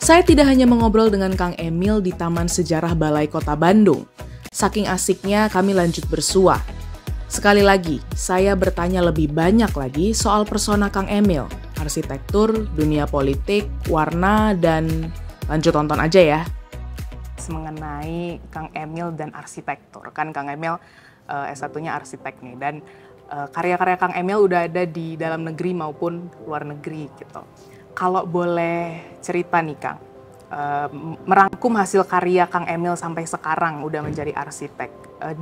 Saya tidak hanya mengobrol dengan Kang Emil di Taman Sejarah Balai Kota Bandung. Saking asiknya kami lanjut bersua. Sekali lagi, saya bertanya lebih banyak lagi soal persona Kang Emil, arsitektur, dunia politik, warna, dan lanjut tonton aja ya. Mengenai Kang Emil dan arsitektur, kan Kang Emil S1-nya arsitek nih, dan karya-karya Kang Emil udah ada di dalam negeri maupun luar negeri gitu. Kalau boleh cerita nih Kang, merangkum hasil karya Kang Emil sampai sekarang udah menjadi arsitek.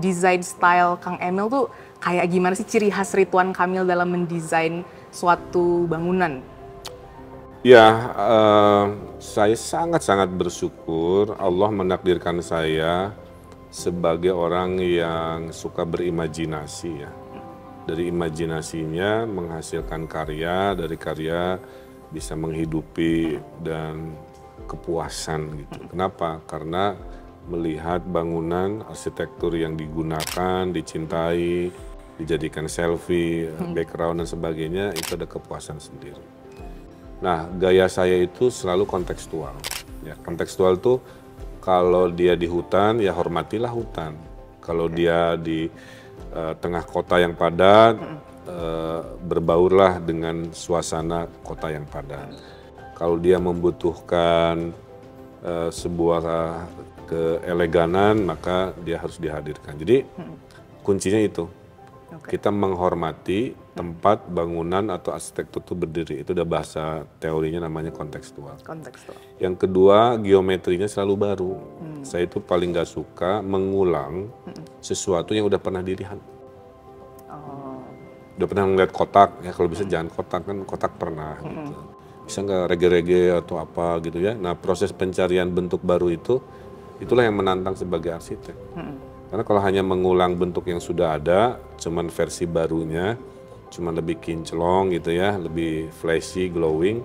Desain style Kang Emil tuh kayak gimana sih, ciri khas Ridwan Kamil dalam mendesain suatu bangunan? Ya, saya sangat-sangat bersyukur Allah menakdirkan saya sebagai orang yang suka berimajinasi ya. Dari imajinasinya menghasilkan karya, dari karya bisa menghidupi dan kepuasan gitu. Kenapa? Karena melihat bangunan arsitektur yang digunakan, dicintai, dijadikan selfie, background dan sebagainya, itu ada kepuasan sendiri. Nah, gaya saya itu selalu kontekstual. Ya, kontekstual tuh kalau dia di hutan, ya hormatilah hutan. Kalau dia di tengah kota yang padat, berbaurlah dengan suasana kota yang padat. Kalau dia membutuhkan sebuah keeleganan, maka dia harus dihadirkan. Jadi kuncinya itu, kita menghormati tempat, bangunan atau arsitektur itu berdiri. Itu udah bahasa teorinya namanya kontekstual. Yang kedua, geometrinya selalu baru. Saya itu paling gak suka mengulang sesuatu yang udah pernah dilihat. Udah pernah ngeliat kotak, ya kalau bisa jangan kotak, kan kotak pernah gitu. Bisa nggak rege-rege atau apa gitu ya. Nah, proses pencarian bentuk baru itu, itulah yang menantang sebagai arsitek. Karena kalau hanya mengulang bentuk yang sudah ada, cuman versi barunya, cuman lebih kinclong gitu ya, lebih flashy, glowing,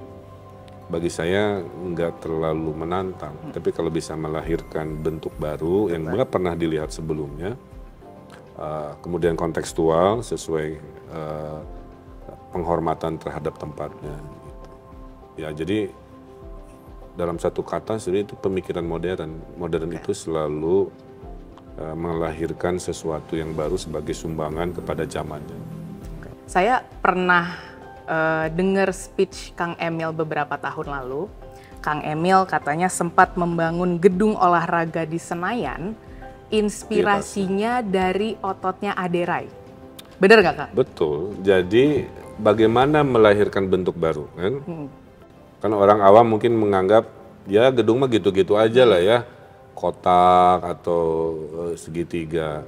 bagi saya nggak terlalu menantang. Tapi kalau bisa melahirkan bentuk baru yang nggak pernah dilihat sebelumnya, kemudian kontekstual sesuai penghormatan terhadap tempatnya. Gitu. Ya, jadi dalam satu kata sebenarnya itu pemikiran modern. Modern itu selalu melahirkan sesuatu yang baru sebagai sumbangan kepada zamannya. Saya pernah dengar speech Kang Emil beberapa tahun lalu. Kang Emil katanya sempat membangun gedung olahraga di Senayan, inspirasinya dari ototnya Aderai. Benar nggak Kak? Betul. Jadi bagaimana melahirkan bentuk baru kan? Karena orang awam mungkin menganggap ya gedung mah gitu-gitu aja lah ya, kotak atau segitiga.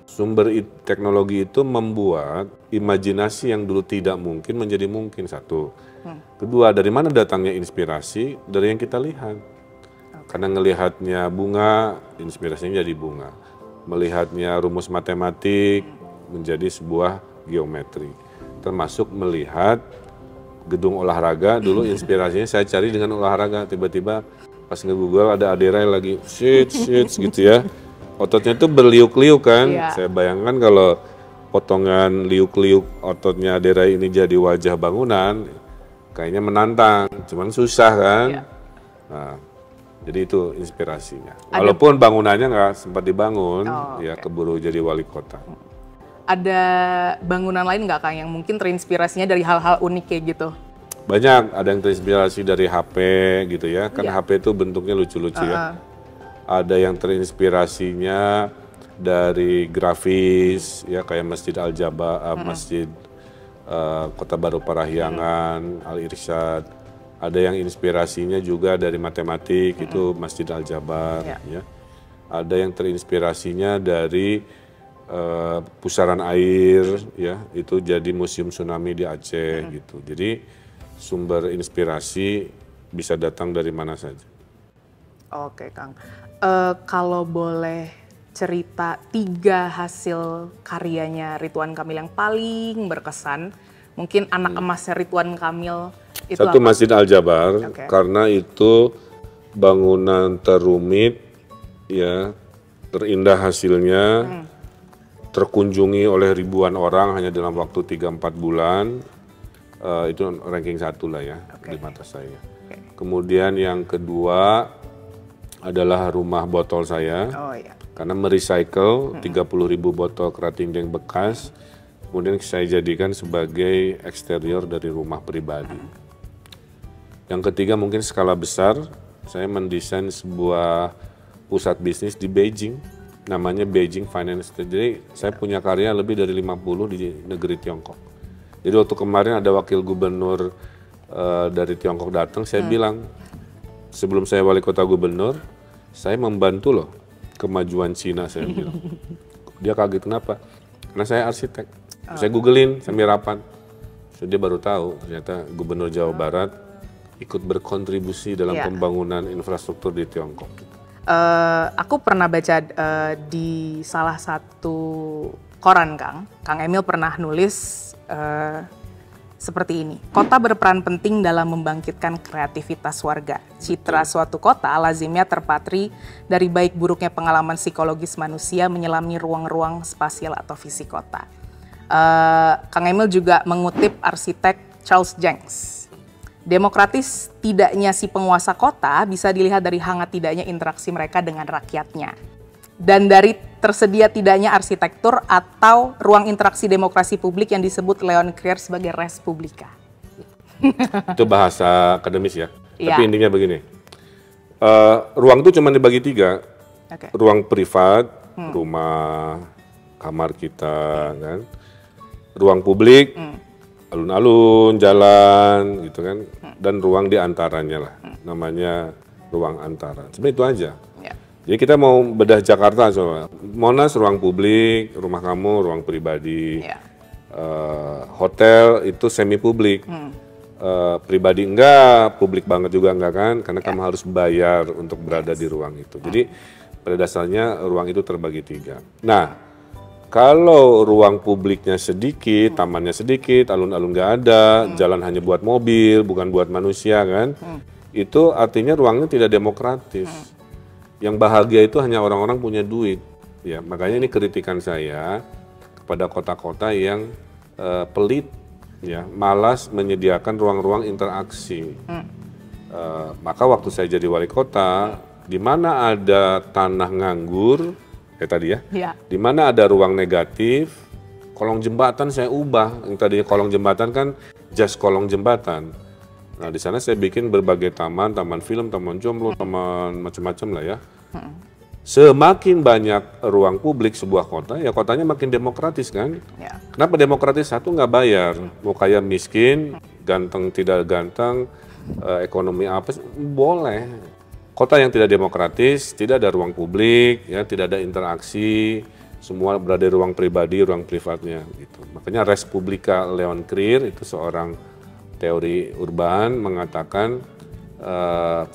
Sumber teknologi itu membuat imajinasi yang dulu tidak mungkin menjadi mungkin, satu. Kedua, dari mana datangnya inspirasi? Dari yang kita lihat. Karena ngelihatnya bunga, inspirasinya jadi bunga. Melihatnya rumus matematik, menjadi sebuah geometri. Termasuk melihat gedung olahraga, dulu inspirasinya saya cari dengan olahraga. Tiba-tiba pas nge-google ada Aderai lagi, shit gitu ya. Ototnya tuh berliuk-liuk kan. Saya bayangkan kalau potongan liuk-liuk ototnya Aderai ini jadi wajah bangunan, kayaknya menantang, cuman susah kan. Nah, jadi itu inspirasinya. Walaupun bangunannya nggak sempat dibangun, keburu jadi wali kota. Ada bangunan lain nggak Kang yang mungkin terinspirasinya dari hal-hal unik kayak gitu? Banyak, ada yang terinspirasi dari HP gitu ya, kan HP itu bentuknya lucu-lucu ya. Ada yang terinspirasinya dari grafis ya, kayak Masjid Al-Jabar, Masjid Kota Baru Parahyangan, Al-Irsyad. Ada yang inspirasinya juga dari matematik, itu Masjid Al-Jabar ya. Ada yang terinspirasinya dari pusaran air ya, itu jadi museum tsunami di Aceh gitu. Jadi sumber inspirasi bisa datang dari mana saja. Oke Kang, kalau boleh cerita 3 hasil karyanya Ridwan Kamil yang paling berkesan, mungkin anak emasnya Ridwan Kamil itu satu apa? Masjid Al-Jabar, karena itu bangunan terumit ya, terindah hasilnya, terkunjungi oleh ribuan orang hanya dalam waktu 3-4 bulan, itu ranking 1 lah ya di mata saya. Kemudian yang kedua adalah rumah botol saya. Oh iya. Karena merecycle 30.000 botol kerating yang bekas, kemudian saya jadikan sebagai eksterior dari rumah pribadi. Yang ketiga mungkin skala besar, saya mendesain sebuah pusat bisnis di Beijing, namanya Beijing Finance. Jadi saya punya karya lebih dari 50 di negeri Tiongkok. Jadi waktu kemarin ada wakil gubernur dari Tiongkok datang, saya bilang, sebelum saya wali kota gubernur, saya membantu loh kemajuan Cina, saya bilang. Dia kaget, kenapa? Karena saya arsitek. Saya googlein sambil rapat. So, dia baru tahu ternyata gubernur Jawa Barat ikut berkontribusi dalam pembangunan infrastruktur di Tiongkok. Aku pernah baca di salah satu koran, Kang Emil pernah nulis seperti ini. Kota berperan penting dalam membangkitkan kreativitas warga. Citra suatu kota lazimnya terpatri dari baik buruknya pengalaman psikologis manusia menyelami ruang-ruang spasial atau visi kota. Kang Emil juga mengutip arsitek Charles Jenks. Demokratis tidaknya si penguasa kota bisa dilihat dari hangat tidaknya interaksi mereka dengan rakyatnya. Dan dari tersedia tidaknya arsitektur atau ruang interaksi demokrasi publik yang disebut Leon Krier sebagai res publica. Itu bahasa akademis ya. Iya. Tapi intinya begini, ruang itu cuma dibagi 3. Okay. Ruang privat, rumah, kamar kita, kan. Ruang publik, alun-alun, jalan, gitu kan. Dan ruang di antaranya lah, namanya ruang antara. Sebenarnya itu aja. Jadi kita mau bedah Jakarta, soalnya Monas ruang publik, rumah kamu ruang pribadi, hotel itu semi publik, pribadi enggak, publik banget juga enggak kan, karena kamu harus bayar untuk berada di ruang itu. Jadi pada dasarnya ruang itu terbagi 3. Nah, kalau ruang publiknya sedikit, tamannya sedikit, alun-alun nggak ada, jalan hanya buat mobil, bukan buat manusia kan, itu artinya ruangnya tidak demokratis. Yang bahagia itu hanya orang-orang punya duit, ya. Makanya ini kritikan saya kepada kota-kota yang pelit, ya, malas menyediakan ruang-ruang interaksi. Maka waktu saya jadi wali kota, di mana ada tanah nganggur, kayak tadi ya, di mana ada ruang negatif, kolong jembatan saya ubah. Yang tadinya kolong jembatan kan just kolong jembatan. Nah, di sana saya bikin berbagai taman, taman film, taman jomblo, taman macam-macam lah ya. Semakin banyak ruang publik sebuah kota, ya kotanya makin demokratis kan. Kenapa demokratis? Satu, nggak bayar. Mau kaya miskin, ganteng tidak ganteng, ekonomi apa, boleh. Kota yang tidak demokratis, tidak ada ruang publik, ya tidak ada interaksi, semua berada di ruang pribadi, ruang privatnya. Gitu. Makanya Res Publica Leon Krier itu seorang teori urban mengatakan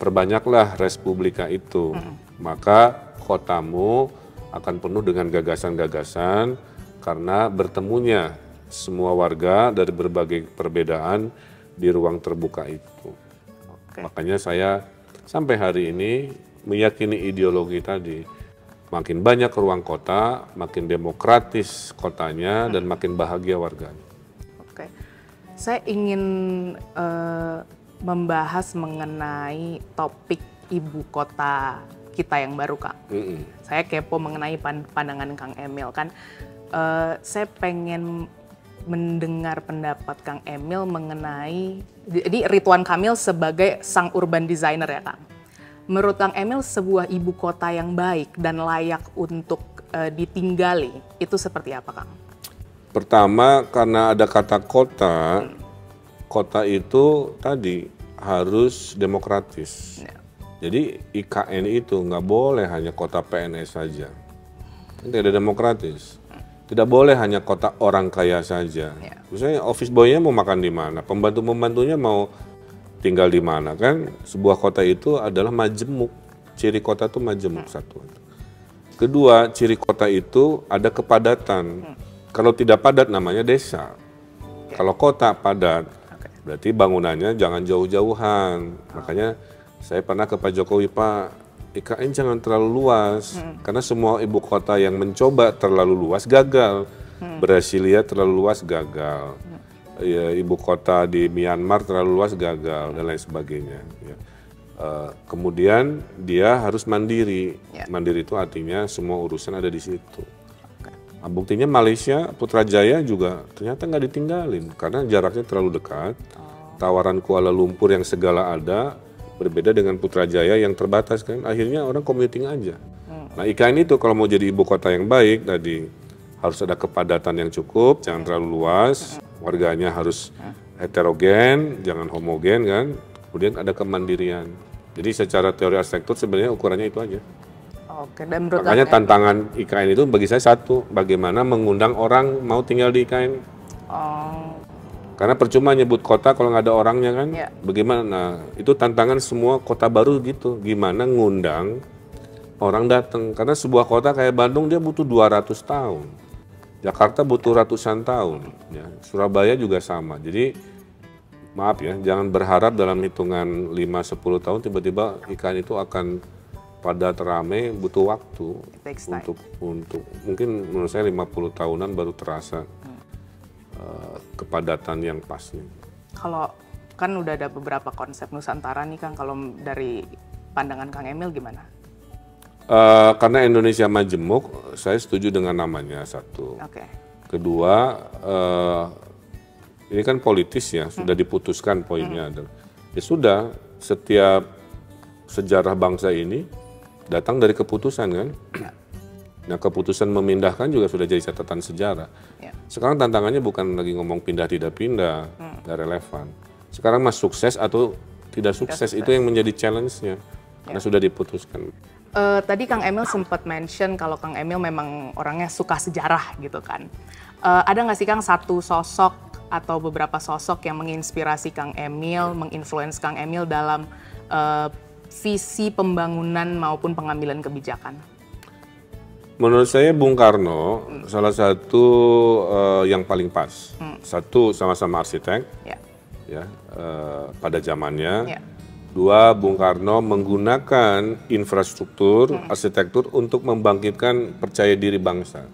perbanyaklah res publica itu, maka kotamu akan penuh dengan gagasan-gagasan karena bertemunya semua warga dari berbagai perbedaan di ruang terbuka itu. Makanya saya sampai hari ini meyakini ideologi tadi, makin banyak ruang kota, makin demokratis kotanya dan makin bahagia warganya. Saya ingin membahas mengenai topik ibu kota kita yang baru, Kang. Saya kepo mengenai pandangan Kang Emil kan. Saya pengen mendengar pendapat Kang Emil mengenai, jadi Ridwan Kamil sebagai sang urban designer ya, Kang. Menurut Kang Emil sebuah ibu kota yang baik dan layak untuk ditinggali itu seperti apa, Kang? Pertama, karena ada kata kota, kota itu tadi harus demokratis. Jadi IKN itu nggak boleh hanya kota PNS saja, tidak ada demokratis. Tidak boleh hanya kota orang kaya saja. Misalnya office boy-nya mau makan di mana, pembantu-pembantunya mau tinggal di mana kan? Sebuah kota itu adalah majemuk. Ciri kota itu majemuk satu. Kedua, ciri kota itu ada kepadatan. Kalau tidak padat namanya desa. Kalau kota padat, berarti bangunannya jangan jauh-jauhan. Makanya saya pernah ke Pak Jokowi, Pak, IKN jangan terlalu luas. Karena semua ibu kota yang mencoba terlalu luas gagal. Brasilia terlalu luas gagal. Ya, ibu kota di Myanmar terlalu luas gagal dan lain sebagainya. Ya. Kemudian dia harus mandiri. Ya. Mandiri itu artinya semua urusan ada di situ. Nah, buktinya Malaysia, Putrajaya juga ternyata nggak ditinggalin karena jaraknya terlalu dekat. Tawaran Kuala Lumpur yang segala ada berbeda dengan Putrajaya yang terbatas kan. Akhirnya orang commuting aja. Nah, IKN itu kalau mau jadi ibu kota yang baik tadi harus ada kepadatan yang cukup, jangan terlalu luas, warganya harus heterogen, jangan homogen kan. Kemudian ada kemandirian. Jadi secara teori arsitektur sebenarnya ukurannya itu aja. Oke, dan menurut Makanya Kang tantangan IKN itu bagi saya satu, bagaimana mengundang orang mau tinggal di IKN. Oh, Karena percuma nyebut kota kalau nggak ada orangnya kan. Ya. Bagaimana? Nah, itu tantangan semua kota baru gitu. Gimana ngundang orang datang. Karena sebuah kota kayak Bandung dia butuh 200 tahun. Jakarta butuh ratusan tahun. Ya. Surabaya juga sama. Jadi maaf ya, jangan berharap dalam hitungan 5-10 tahun tiba-tiba IKN itu akan padat rame, butuh waktu takes time. untuk mungkin menurut saya 50 tahunan baru terasa kepadatan yang pasnya. kalau kan udah ada beberapa konsep Nusantara nih Kang, kalau dari pandangan Kang Emil gimana? Karena Indonesia majemuk, saya setuju dengan namanya satu. Oke. Kedua, ini kan politis ya, sudah diputuskan poinnya adalah ya sudah, setiap sejarah bangsa ini datang dari keputusan kan. Nah, keputusan memindahkan juga sudah jadi catatan sejarah. Ya. Sekarang tantangannya bukan lagi ngomong pindah tidak pindah, nggak relevan. Sekarang mas sukses atau tidak sukses, itu yang menjadi challenge-nya karena sudah diputuskan. Tadi Kang Emil sempat mention kalau Kang Emil memang orangnya suka sejarah gitu kan. Ada nggak sih Kang satu sosok atau beberapa sosok yang menginspirasi Kang Emil, menginfluence Kang Emil dalam visi pembangunan maupun pengambilan kebijakan? Menurut saya Bung Karno salah satu yang paling pas. Satu, sama-sama arsitek, ya, pada zamannya. Ya. Dua, Bung Karno menggunakan infrastruktur arsitektur untuk membangkitkan percaya diri bangsa.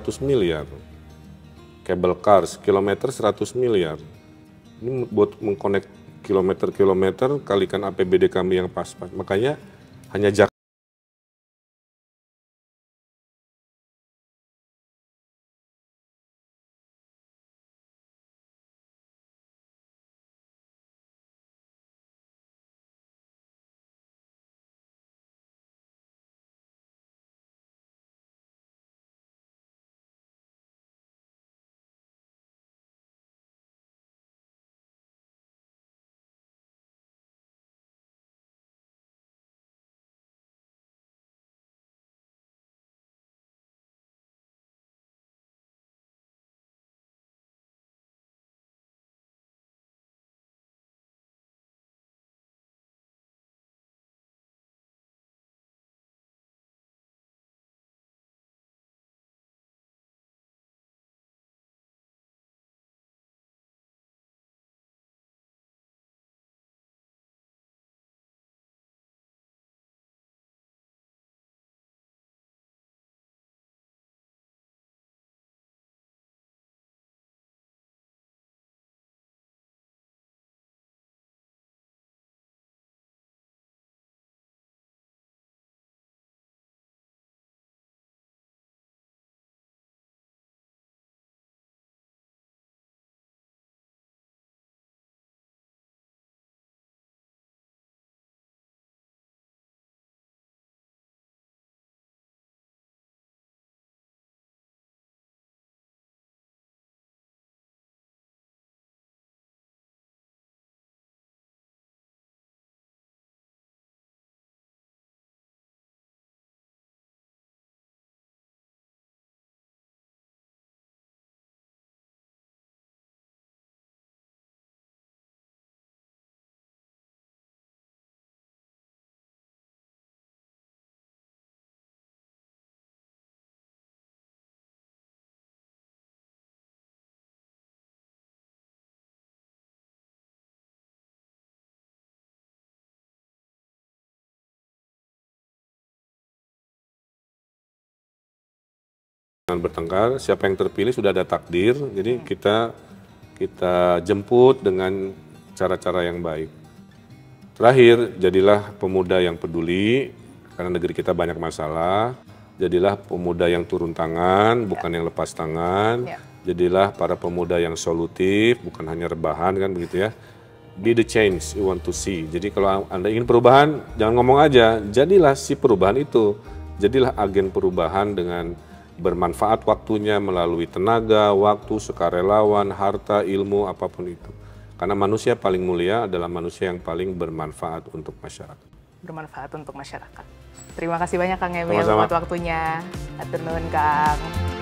100 miliar. Cable cars, kilometer 100 miliar. Ini buat mengkonek kilometer-kilometer, kalikan APBD kami yang pas-pas. Makanya hanya Jakarta. Bertengkar, siapa yang terpilih sudah ada takdir, jadi kita jemput dengan cara-cara yang baik. Terakhir, jadilah pemuda yang peduli, karena negeri kita banyak masalah. Jadilah pemuda yang turun tangan, bukan yang lepas tangan. Jadilah para pemuda yang solutif, bukan hanya rebahan, kan begitu ya. Be the change you want to see. Jadi kalau Anda ingin perubahan, jangan ngomong aja, jadilah si perubahan itu. Jadilah agen perubahan dengan bermanfaat waktunya melalui tenaga, waktu, sukarelawan, harta, ilmu, apapun itu. Karena manusia paling mulia adalah manusia yang paling bermanfaat untuk masyarakat. Bermanfaat untuk masyarakat. Terima kasih banyak Kang Emil buat waktunya. Atur nuhun Kang.